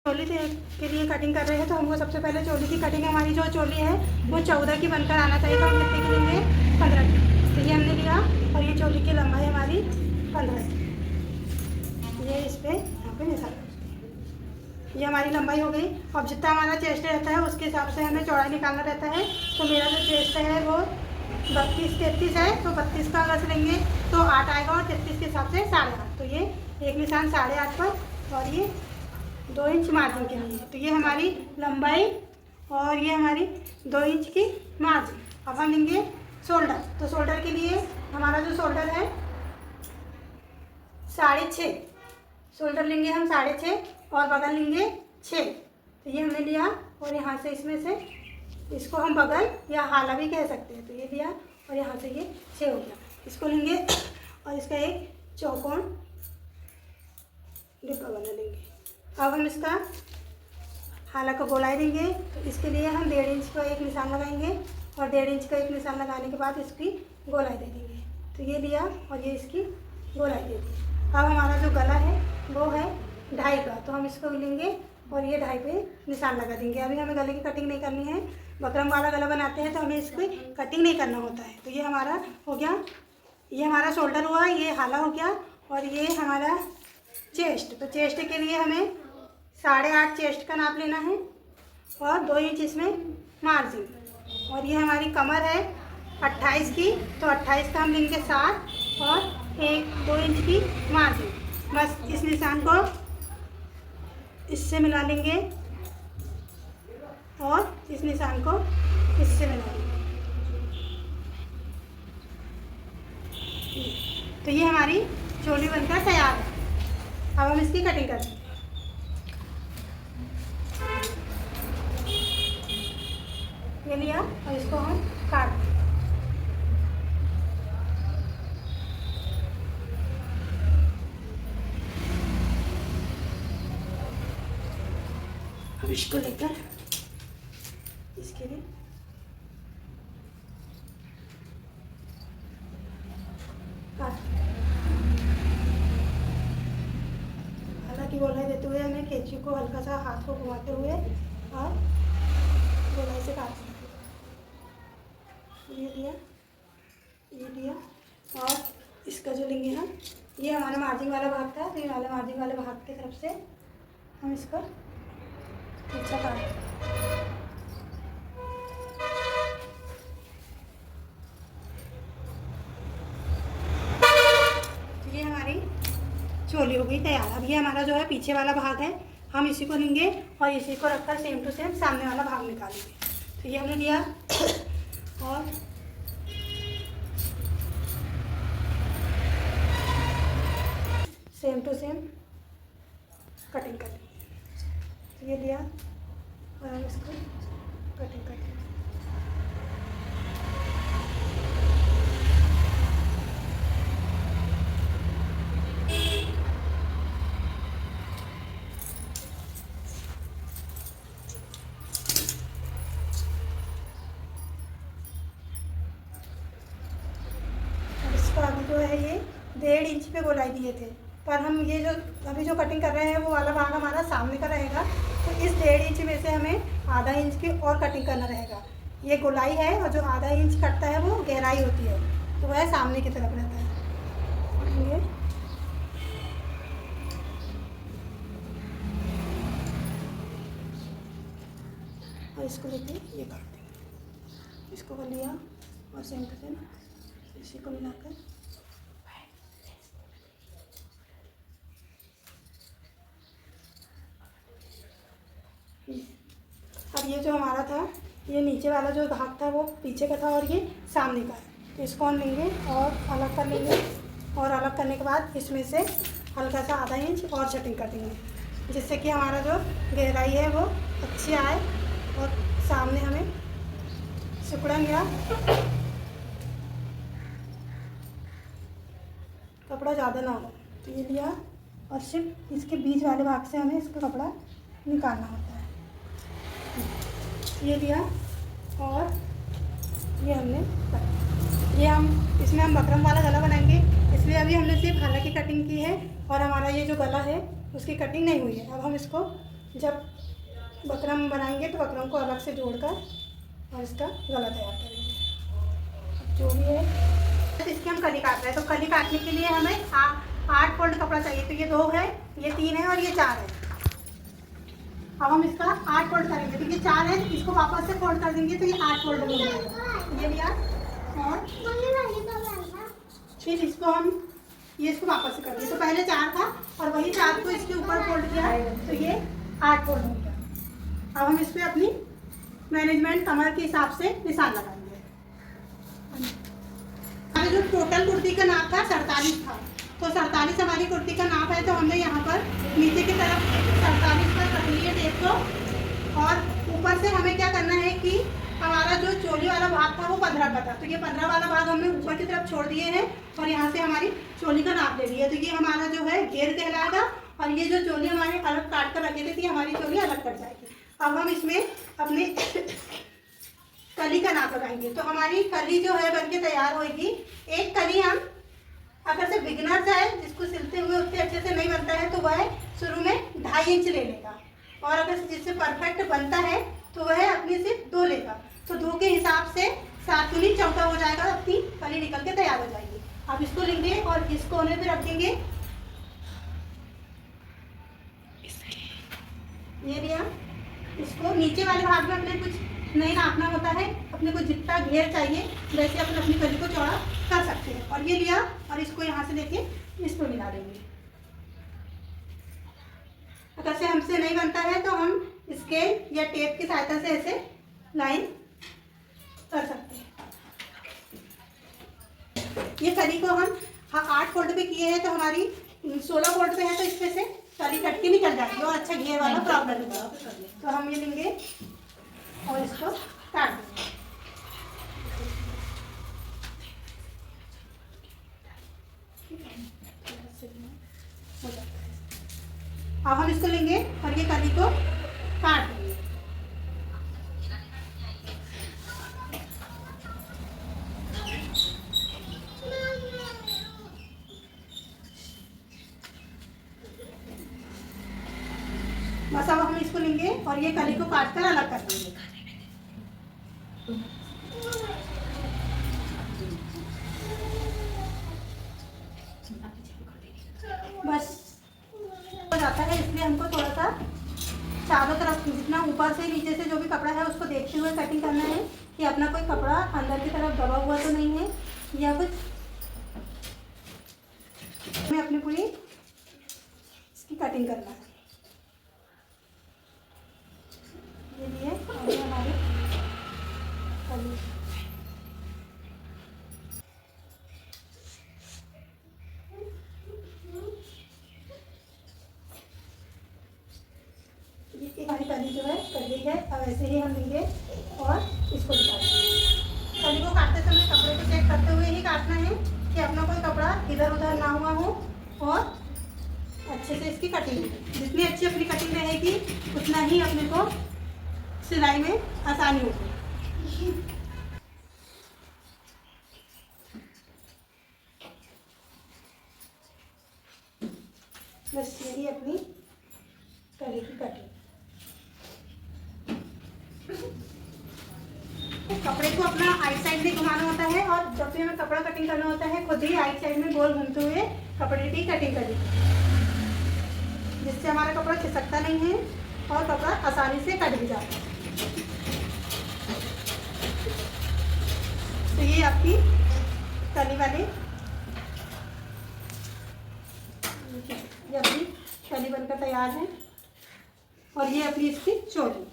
चोली के लिए कटिंग कर रहे हैं तो हमको सबसे पहले चोली की कटिंग, हमारी जो चोली है वो 14 की बनकर आना चाहिए। तो हम कितने की लेंगे? 15 की। तो ये हमने लिया और ये चोली की लंबाई हमारी 15 की। ये इस पर यहाँ पे निशान, ये हमारी लंबाई हो गई। अब जितना हमारा चेस्ट रहता है उसके हिसाब से हमें चौड़ाई निकालना रहता है। तो मेरा जो चेस्ट है वो 32-33 है, तो 32 का अगर लेंगे तो 8 आएगा और 33 के हिसाब से 8.5। तो ये एक निशान 8.5 पर और ये 2 इंच मार्जिन के लिए। तो ये हमारी लंबाई और ये हमारी 2 इंच की मार्जिन। अब हम लेंगे शोल्डर। तो शोल्डर के लिए हमारा जो शोल्डर है 6.5 शोल्डर लेंगे हम, 6.5 और बगल लेंगे 6। तो ये हमने लिया और यहाँ से इसमें से इसको हम बगल या हाला भी कह सकते हैं। तो ये लिया और यहाँ से ये 6 हो गया। इसको लेंगे और इसका एक चौकोन डिब्बा बना लेंगे। अब हम इसका हाला को गोलाई देंगे। तो इसके लिए हम 1.5 इंच का एक निशान लगाएंगे और 1.5 इंच का एक निशान लगाने के बाद इसकी गोलाई दे देंगे। तो ये लिया और ये इसकी गोलाई दे दी। अब हमारा जो गला है वो है 2.5 का, तो हम इसको लेंगे और ये 2.5 पे निशान लगा देंगे। अभी हमें गले की कटिंग नहीं करनी है, बकरम वाला गला बनाते हैं तो हमें इसकी कटिंग नहीं करना होता है। तो ये हमारा हो गया, ये हमारा शोल्डर हुआ, ये हाला हो गया और ये हमारा चेस्ट। तो चेस्ट के लिए हमें 8.5 चेस्ट का नाप लेना है और 2 इंच इसमें मार्जिन। और ये हमारी कमर है 28 की, तो 28 का हम लेंगे 7 और 1-2 इंच की मार्जिन। बस इस निशान को इससे मिला लेंगे और इस निशान को इससे मिला लेंगे। तो ये हमारी चोली बनकर तैयार है। अब हम इसकी कटिंग करेंगे। ये लिया और इसको हम काट देंगे। अब इसको लेकर इसके लिए हालांकि गोलाई देते हुए हमें कैंची को हल्का सा हाथ को घुमाते हुए और गोलाई से काट सकते। ये लिया और इसका जो लेंगे हम, ये हमारा मार्जिन वाला भाग था, तो ये वाला मार्जिन वाले भाग की तरफ से हम इसका अच्छा काट। ये हमारी चोली हो गई तैयार। अब ये हमारा जो है पीछे वाला भाग है, हम इसी को लेंगे और इसी को रखकर सेम टू सेम सामने वाला भाग निकालेंगे। तो ये हमने लिया और सेम टू सेम कटिंग कर लेंगे। तो ये लिया और हम इसको कटिंग कर लेंगे। अभी जो है ये 1.5 इंच पे गोलाई दिए थे, पर हम ये जो अभी जो कटिंग कर रहे हैं वो वाला भाग हमारा सामने का रहेगा। तो इस 1.5 इंच में से हमें आधा इंच की और कटिंग करना रहेगा। ये गोलाई है और जो आधा इंच कटता है वो गहराई होती है, तो वह सामने की तरफ रहता है। ये और इसको लेके ये काट देंगे। इसको कर लिया और सेम टू सेम इसी को मिलाकर अब ये जो हमारा था, ये नीचे वाला जो भाग था वो पीछे का था और ये सामने का है। तो इसको हम लेंगे और अलग कर लेंगे और अलग करने के बाद इसमें से हल्का सा आधा इंच और कटिंग कर देंगे, जिससे कि हमारा जो गहराई है वो अच्छी आए और सामने हमें सिकुड़न या कपड़ा ज़्यादा ना हो। तो ये लिया और सिर्फ इसके बीच वाले भाग से हमें इसका कपड़ा निकालना होता है। ये लिया और ये हमने ये हम इसमें हम बकरम वाला गला बनाएंगे, इसलिए अभी हमने सिर्फ हाला की कटिंग की है और हमारा ये जो गला है उसकी कटिंग नहीं हुई है। अब हम इसको जब बकरम बनाएंगे तो बकरम को अलग से जोड़कर और इसका गला तैयार करेंगे। जो भी है तो इसकी हम कली काट रहे हैं, तो कली काटने के लिए हमें 8 फोल्ड कपड़ा चाहिए। तो ये 2 है, ये 3 है और ये 4 है। अब हम इसका 8 फोल्ड करेंगे। तो ये 4 है, इसको वापस से फोल्ड कर देंगे तो ये 8 फोल्ड हो जाएगा। ये लिया और फिर इसको हम इसको वापस से कर दिए। तो पहले 4 था और वही 4 को इसके ऊपर फोल्ड किया तो ये 8 फोल्ड हो गया। अब हम इस पर अपनी मैनेजमेंट कमर के हिसाब से निशान लगाएंगे। हमारे जो टोटल कुर्ती का नाप था 47 था, तो 47 हमारी कुर्ती का नाप है। तो हमने यहाँ पर नीचे की तरफ 47 पर रख लिए टेप को, और ऊपर से हमें क्या करना है कि हमारा जो चोली वाला भाग था वो 15 का था, तो ये 15 वाला भाग हमने ऊपर की तरफ छोड़ दिए हैं और यहाँ से हमारी चोली का नाप ले लिया। तो ये हमारा जो है घेर कहलाएगा, और ये जो चोली हमारे अलग काट कर रखे थे तो हमारी चोली अलग कट जाएगी। अब हम इसमें अपने कली का नाप लगाएंगे। तो हमारी कली जो है बनके तैयार होगी। एक कली हम अगर से बिगिनर्स है जिसको सिलते हुए उतने अच्छे से नहीं बनता है तो वह शुरू में 2.5 इंच ले लेगा, और अगर जिससे परफेक्ट बनता है तो वह अपने से 2 लेगा। तो 2 के हिसाब से 7 दूनी 14 हो जाएगा, अपनी कली निकल के तैयार हो जाएगी। अब इसको लेंगे और इस कोने पे रखेंगे। ये लिया, इसको नीचे वाले भाग में अपने कुछ नहीं नापना होता है, अपने को जितना घेर चाहिए वैसे अपन अपनी कली को चौड़ा कर सकते हैं। और ये लिया और इसको यहाँ से लेके इस पर मिला देंगे। अगर से हमसे नहीं बनता है तो हम स्केल या टेप की सहायता से ऐसे लाइन कर सकते हैं। ये कली को हम 8 फोल्ड पे किए हैं, तो हमारी 16 फोल्ड पे है, तो इसमें से कली कट के निकल जाएगी और अच्छा घेर वाला प्रॉब्लम होगा। तो हम ये लेंगे और इसको काट देंगे। अब हम इसको लेंगे और ये कली को काट देंगे। बस अब हम इसको लेंगे और ये कली को काट कर अलग कर देंगे। बस हो जाता है, इसलिए हमको थोड़ा सा चारों तरफ जितना ऊपर से नीचे से जो भी कपड़ा है उसको देखते हुए कटिंग करना है कि अपना कोई कपड़ा अंदर की तरफ दबा हुआ तो नहीं है या कुछ। हमें अपनी पूरी इसकी कटिंग करना है। ये लिए और ये हमारे कली हमारी कली जो है कर ली है। अब ऐसे ही हम लेंगे और इसको निकालेंगे। कली को काटते समय कपड़े को चेक करते हुए ही काटना है कि अपना कोई कपड़ा इधर उधर ना हुआ हो, और अच्छे से इसकी कटिंग, जितनी अच्छी अपनी कटिंग रहेगी उतना ही अपने को सिलाई में आसानी होगी। बस यही अपनी कली की कटिंग। कपड़े को अपना आइट साइड में घुमाना होता है, और जब भी हमें कपड़ा कटिंग करना होता है खुद ही आइट साइड में गोल घूमते हुए कपड़े की कटिंग करें, जिससे हमारा कपड़ा खिसकता नहीं है और कपड़ा आसानी से कट भी जाता है। तो ये आपकी कली वाली, ये अपनी कली बनकर तैयार है, और ये अपनी इसकी चोली।